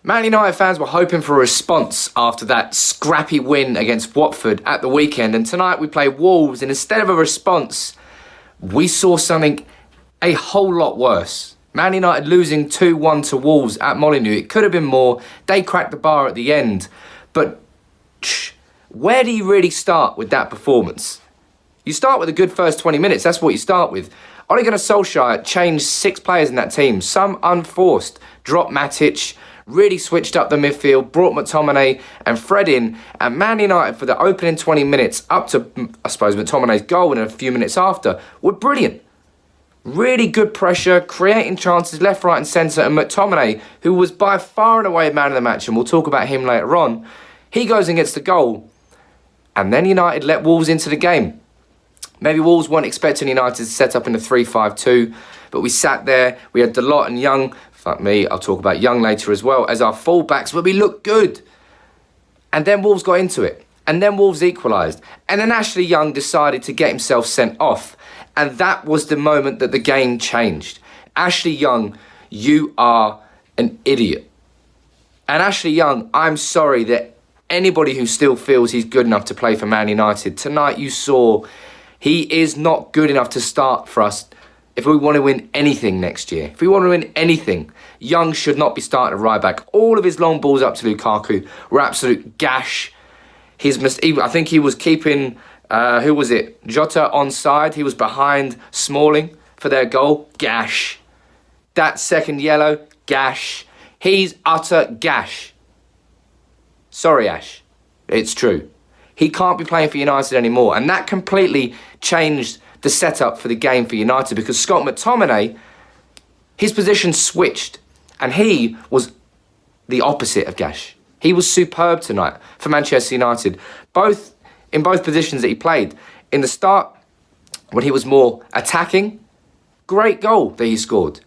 Man United fans were hoping for a response after that scrappy win against Watford at the weekend, and tonight we play Wolves, and instead of a response, we saw something a whole lot worse. Man United losing 2-1 to Wolves at Molineux. It could have been more. They cracked the bar at the end, but where do you really start with that performance? You start with a good first 20 minutes, that's what you start with. Ole Gunnar Solskjaer changed 6 players in that team, some unforced. Dropped Matic, really switched up the midfield, brought McTominay and Fred in, and Man United for the opening 20 minutes up to, I suppose, McTominay's goal and a few minutes after, were brilliant. Really good pressure, creating chances left, right and centre, and McTominay, who was by far and away man of the match, and we'll talk about him later on, he goes and gets the goal, and then United let Wolves into the game. Maybe Wolves weren't expecting United to set up in a 3-5-2, but we sat there, we had Dalot and Young, fuck me, I'll talk about Young later as well, as our fullbacks, but we looked good. And then Wolves got into it, and then Wolves equalised, and then Ashley Young decided to get himself sent off, and that was the moment that the game changed. Ashley Young, you are an idiot. And Ashley Young, I'm sorry that anybody who still feels he's good enough to play for Man United, tonight you saw he is not good enough to start for us if we want to win anything next year. If we want to win anything, Young should not be starting at right back. All of his long balls up to Lukaku were absolute gash. I think he was keeping, Jota onside. He was behind Smalling for their goal. Gash. That second yellow, gash. He's utter gash. Sorry, Ash. It's true. He can't be playing for United anymore. And that completely changed the setup for the game for United, because Scott McTominay, his position switched, and he was the opposite of Gash. He was superb tonight for Manchester United, in both positions that he played. In the start, when he was more attacking, great goal that he scored.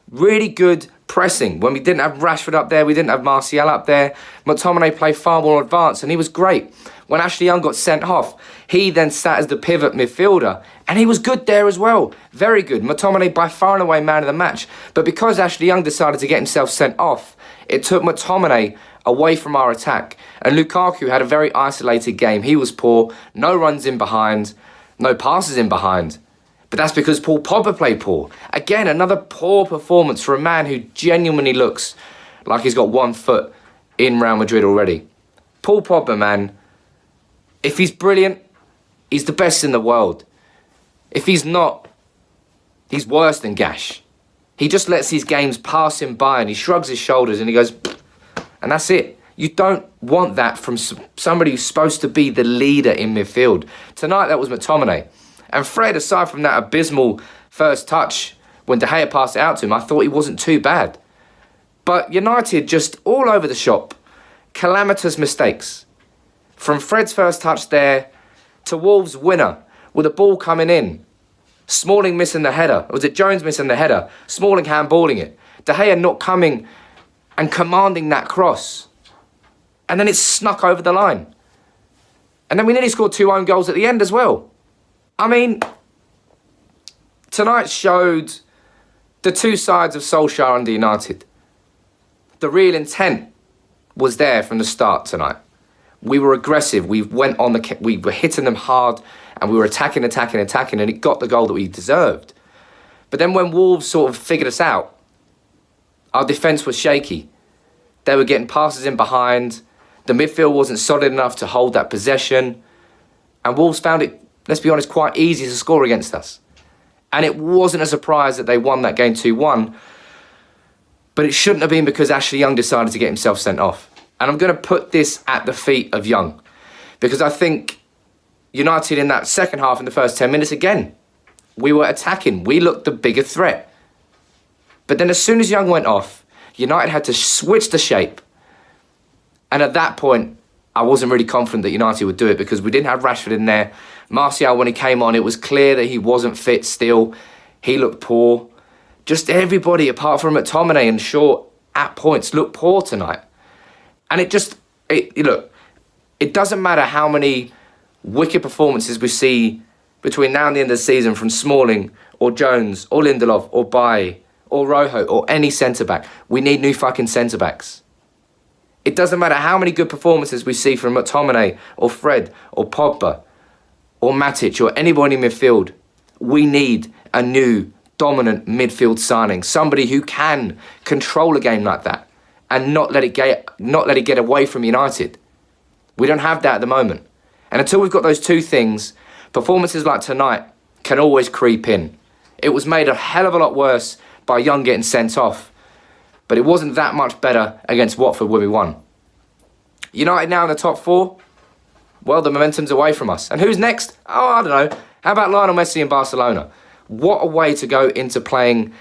Really good pressing. When we didn't have Rashford up there, we didn't have Martial up there, McTominay played far more advanced, and he was great. When Ashley Young got sent off, he then sat as the pivot midfielder, and he was good there as well. Very good. McTominay by far and away man of the match. But because Ashley Young decided to get himself sent off, it took McTominay away from our attack. And Lukaku had a very isolated game. He was poor. No runs in behind. No passes in behind. But that's because Paul Pogba played poor. Again, another poor performance for a man who genuinely looks like he's got 1 foot in Real Madrid already. Paul Pogba, man, if he's brilliant, he's the best in the world. If he's not, he's worse than Gash. He just lets these games pass him by and he shrugs his shoulders and he goes, and that's it. You don't want that from somebody who's supposed to be the leader in midfield. Tonight, that was McTominay. And Fred, aside from that abysmal first touch, when De Gea passed it out to him, I thought he wasn't too bad. But United just all over the shop. Calamitous mistakes. From Fred's first touch there to Wolves' winner with the ball coming in. Smalling missing the header. Or was it Jones missing the header? Smalling handballing it. De Gea not coming and commanding that cross. And then it snuck over the line. And then we nearly scored 2 own goals at the end as well. I mean, tonight showed the two sides of Solskjaer under United. The real intent was there from the start tonight. We were aggressive. We were hitting them hard, and we were attacking, and it got the goal that we deserved. But then when Wolves sort of figured us out, our defence was shaky. They were getting passes in behind. The midfield wasn't solid enough to hold that possession. And Wolves found it, let's be honest, quite easy to score against us. And it wasn't a surprise that they won that game 2-1. But it shouldn't have been because Ashley Young decided to get himself sent off. And I'm going to put this at the feet of Young. Because I think United in that second half, in the first 10 minutes, again, we were attacking. We looked the bigger threat. But then as soon as Young went off, United had to switch the shape. And at that point, I wasn't really confident that United would do it because we didn't have Rashford in there. Martial, when he came on, it was clear that he wasn't fit still. He looked poor. Just everybody, apart from McTominay and Shaw, at points, looked poor tonight. And it doesn't matter how many wicked performances we see between now and the end of the season from Smalling or Jones or Lindelof or Bailly or Rojo or any centre-back. We need new fucking centre-backs. It doesn't matter how many good performances we see from McTominay or Fred or Pogba or Matic or anybody in midfield. We need a new dominant midfield signing, somebody who can control a game like that and not let it get away from United. We don't have that at the moment. And until we've got those two things, performances like tonight can always creep in. It was made a hell of a lot worse by Young getting sent off, but it wasn't that much better against Watford when we won. United now in the top four. Well, the momentum's away from us. And who's next? Oh, I don't know. How about Lionel Messi in Barcelona? What a way to go into playing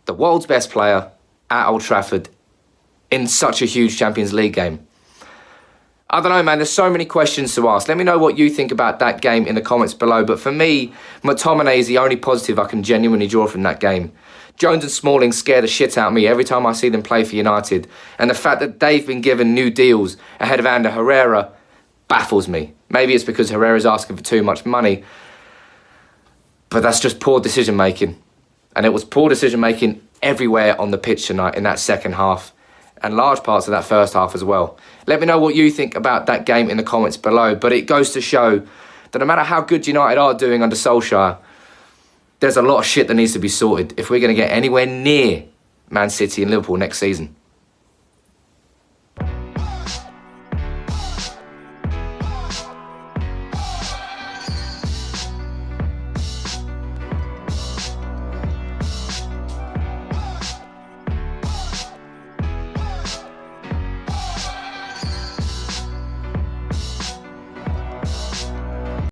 the world's best player at Old Trafford in such a huge Champions League game. I don't know, man. There's so many questions to ask. Let me know what you think about that game in the comments below. But for me, McTominay is the only positive I can genuinely draw from that game. Jones and Smalling scare the shit out of me every time I see them play for United. And the fact that they've been given new deals ahead of Ander Herrera baffles me. Maybe it's because Herrera's asking for too much money. But that's just poor decision making. And it was poor decision making everywhere on the pitch tonight in that second half. And large parts of that first half as well. Let me know what you think about that game in the comments below. But it goes to show that no matter how good United are doing under Solskjaer, there's a lot of shit that needs to be sorted if we're going to get anywhere near Man City and Liverpool next season.